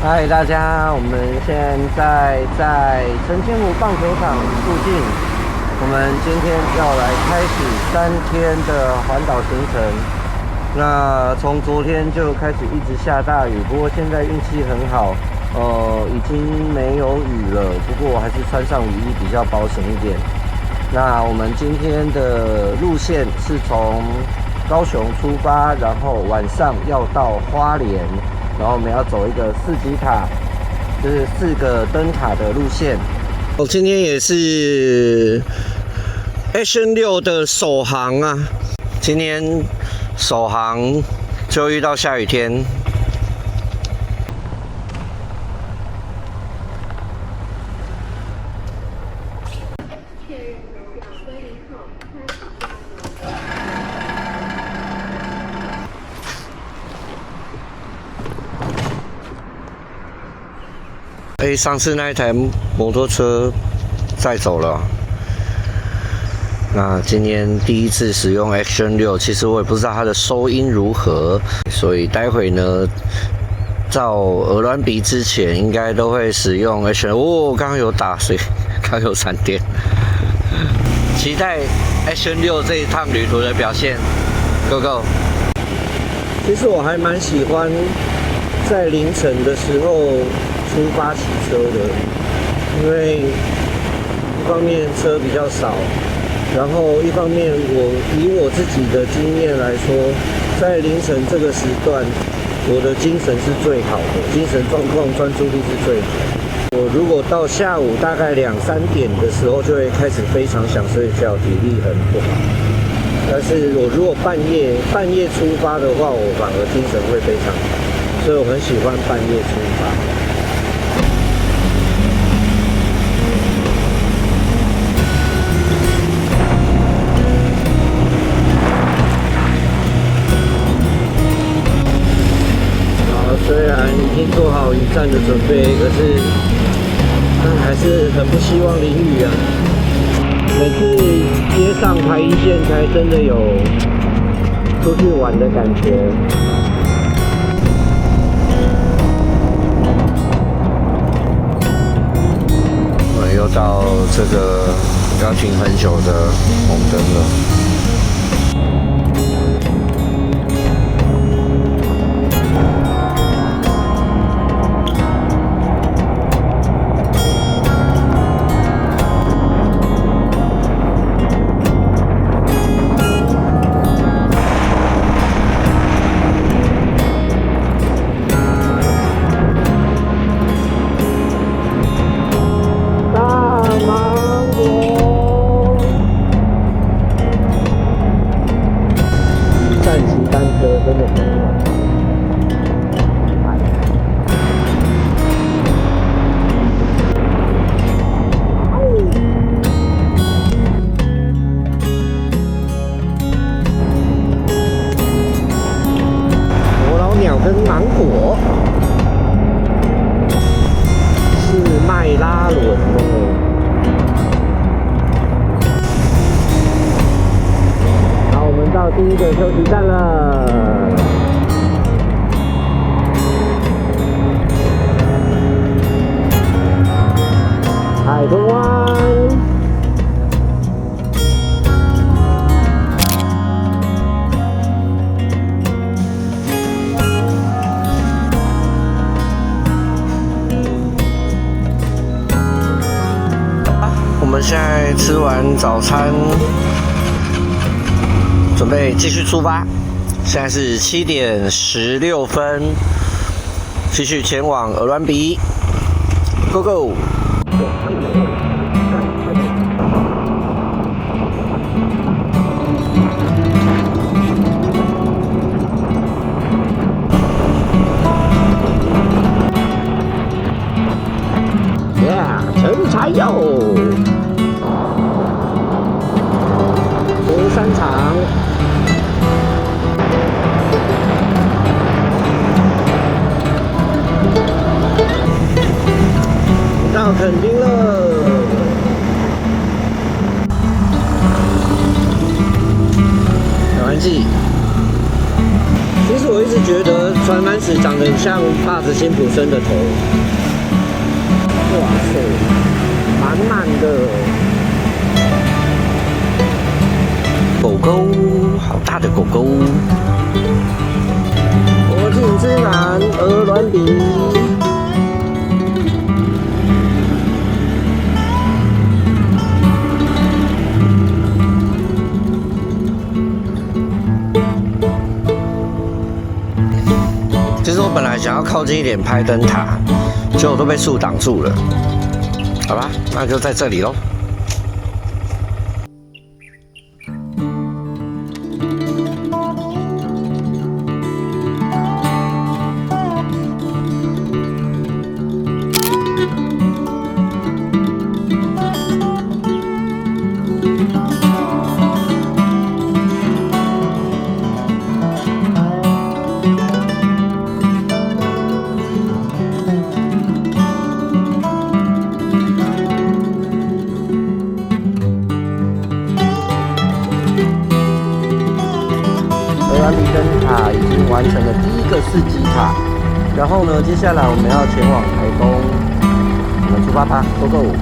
嗨，大家，我們現在在澄清湖棒球場附近。我們今天要來開始3天的環島行程。那從昨天就開始一直下大雨，不過現在運氣很好，已經沒有雨了。不過我還是穿上雨衣比較保險一點。那我們今天的路線是從高雄出發，然後晚上要到花蓮。然後我們要走一個4級塔，就是4個燈塔的路線。我今天也是 Action 6的首航啊，今天首航就遇到下雨天。上次那一台摩托車载走了，那今天第一次使用 Action 6，其實我也不知道它的收音如何，所以待會呢，到鵝鑾鼻之前應該都會使用 Action。剛剛有打水，剛剛有閃電，期待 Action 6這一趟旅途的表現 ，Go Go！ 其實我還蠻喜歡在凌晨的時候出發騎車的，因為一方面車比較少，然後一方面以我自己的经驗來說，在凌晨這個时段，我的精神是最好的，精神狀況、專注力是最好的。我如果到下午大概2、3點的時候，就會開始非常想睡覺，體力很不好。但是我如果半夜出發的話，我反而精神會非常好，所以我很喜歡半夜出發。虽然已經做好雨戰的準備，可是還是很不希望淋雨啊。每次接上台一線，才真的有出去玩的感覺。我們又到這個要停很久的紅燈了。跟芒果是迈拉伦哦。好，我們到第一個休息站了。海豚灣。我們現在吃完早餐，準備繼續出發。現在是7點16分，繼續前往鵝鑾鼻 ，Go Go！ 陈柴油。山場到墾丁了。小安記，其實我一直觉得船滿死長得很像帕子辛普森的頭。哇塞，滿滿的狗狗，好大的狗狗。国境之南，鵝鑾鼻。其實我本來想要靠近一點拍燈塔，結果都被樹擋住了。好吧，那就在這裡嘍。鑾鼻燈塔已經完成了第一個4級塔，然後呢，接下來我們要前往台東，我們出發吧 ，Go Go！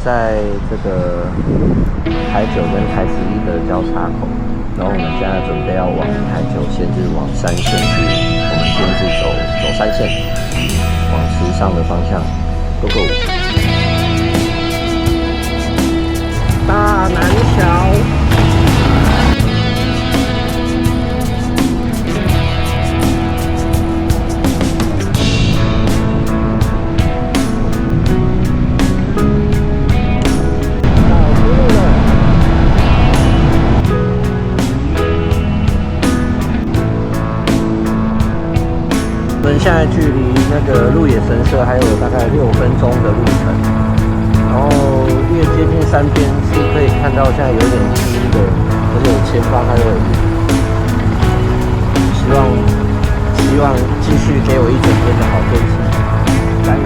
在這個台9跟台11的交叉口，然後我們現在準備要往台9線，就是往3線去。我們先是走3線，往時尚的方向 ，Go Go。大南橋。我們現在距離那個鹿野神社還有大概6分鐘的路程，然後越接近山邊是可以看到現在有點陰陰的，而且前方還有雨，希望繼續給我一整天的好天氣，加油！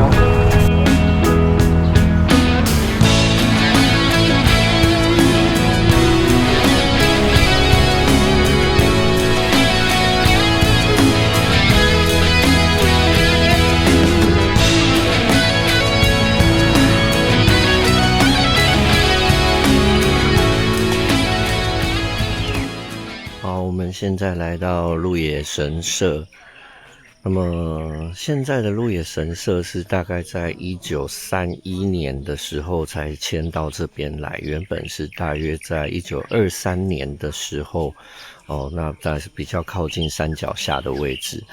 现在来到鹿野神社，那麼現在的鹿野神社是大概在1931年的時候才遷到這邊來，原本是大約在1923年的時候，那當然是比較靠近山腳下的位置。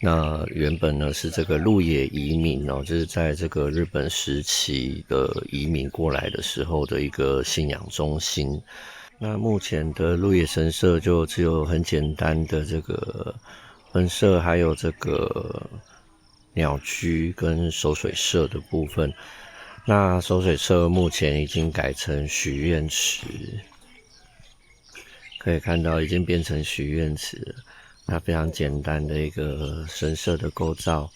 那原本呢是這個鹿野移民就是在這個日本時期的移民過來的時候的一個信仰中心。那目前的鹿野神社就只有很簡單的這個分社，還有這個鳥居跟守水社的部分。那守水社目前已經改成許願池，可以看到已經變成許願池了。那非常簡單的一個神社的構造。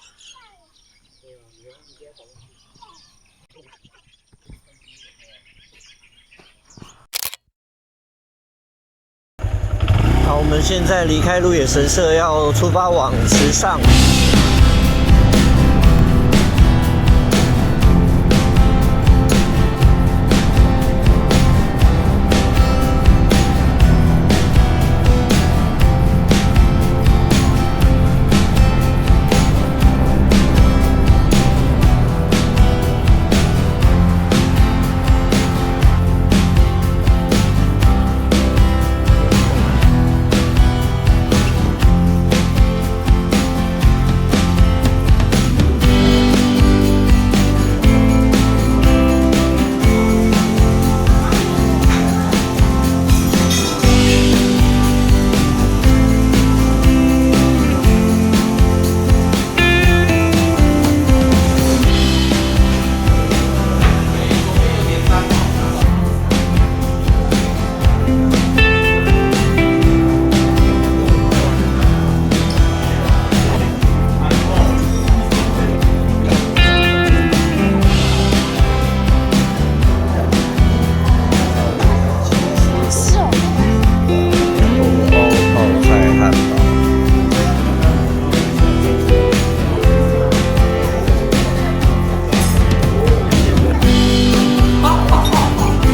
好，我們現在離開鹿野神社，要出發往池上。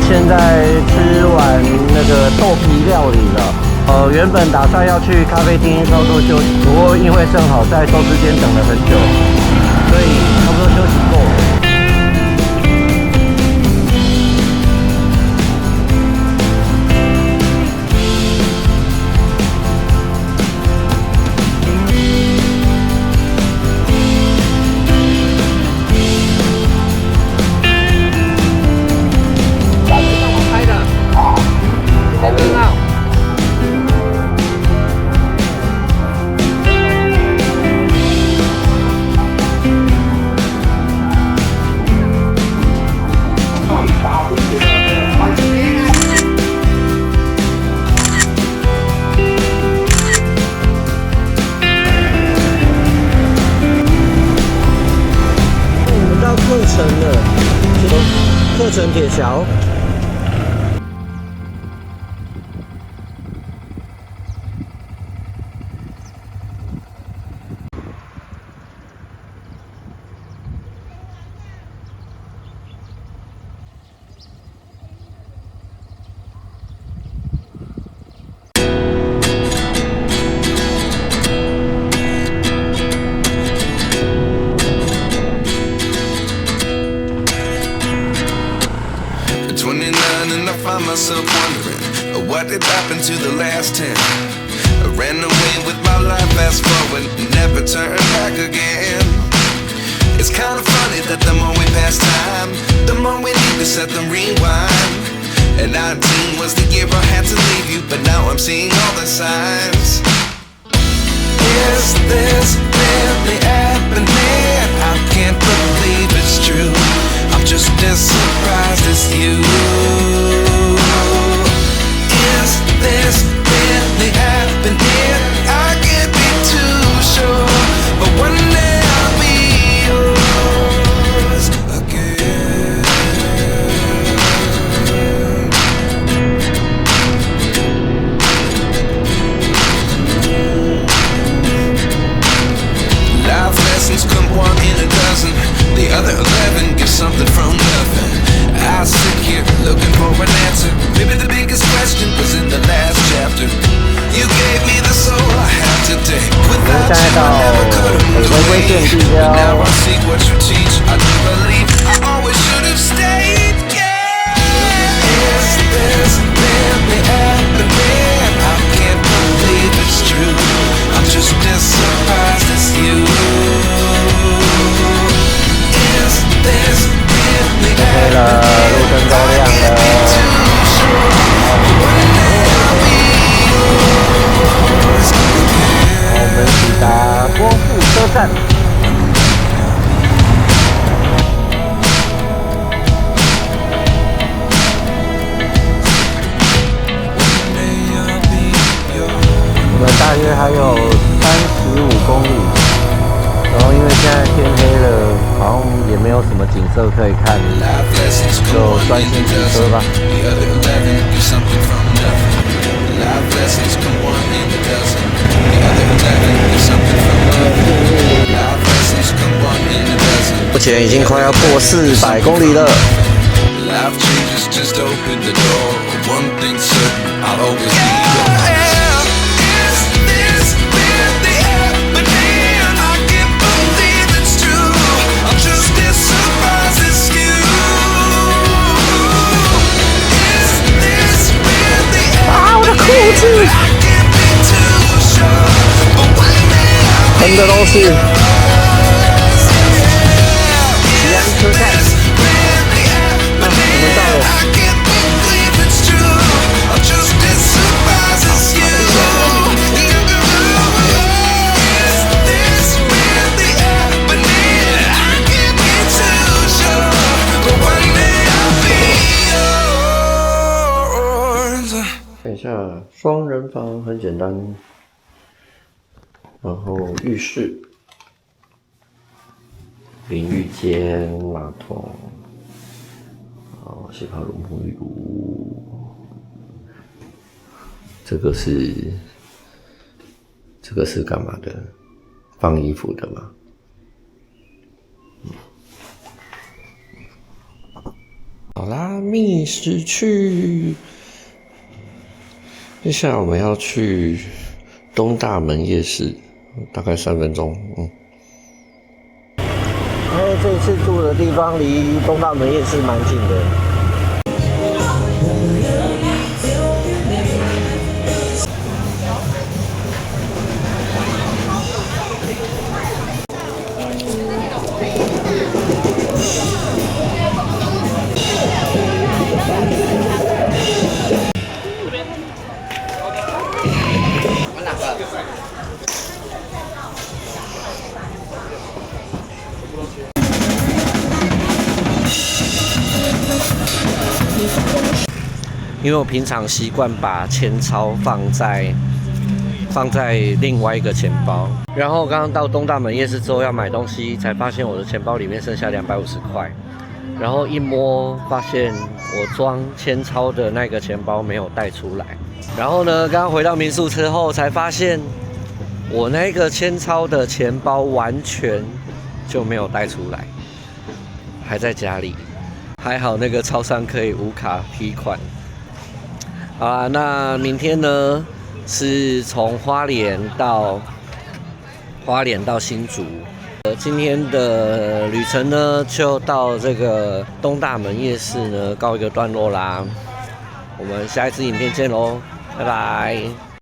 现在吃完那個豆皮料理了，原本打算要去咖啡廳稍作休息，不過因為正好在壽司間等了很久，所以差不多休息夠了。客城鐵橋。done, and I find myself wondering what did happen to the last 10. I ran away with my life, fast forward, never turn back again. It's kind of funny that the more we pass time, the more we need to set them rewind. And 19 was the year I had to leave you, but now I'm seeing all the signs. Is this really happening? I can't believe it's true. I'm just as surprised as you. Is this really happening? I can't be too sure, but one day I'll be yours again. Life lessons come one in a dozen. The other 11 give something from nothing. I sit here looking for an answer. Maybe the biggest question was in the last chapter. You gave me the soul I have today. Without you, I never could have moved away. But now I see what you teach. I do believe I always should have stayed. Yeah. Is this really happening? I can't believe it's true. I'm just as surprised as you. Is this really happening? I can't be too sure. One day I'll be yours again. 我们抵达光复车站。我们大约还有35公里，然后因为现在天黑了，好像也没有什么景色可以看，就专心骑车吧。目前已经快要过400公里了。啊，我的裤子，喷的都是。吉安车站，我们到了。看一下双人房，很简单，然后浴室。淋浴间、马桶，洗发乳、沐浴露，这个是幹嘛的？放衣服的嗎？好啦，覓食區。接下來我們要去東大門夜市，大概3分鐘。這一次住的地方離東大門夜市蠻近的。因为我平常習慣把錢鈔放在另外一個錢包，然後剛剛到東大門夜市之後要買東西，才發現我的錢包裡面剩下250塊，然後一摸發現我裝千鈔的那個錢包沒有帶出來，然後呢，剛剛回到民宿之後才發現我那個千鈔的錢包完全就沒有帶出來，還在家裡，還好那個超商可以無卡提款。好啦，那明天呢是從花蓮到新竹，今天的旅程呢，就到這個東大門夜市呢告一個段落啦。我們下一支影片見嘍，拜拜。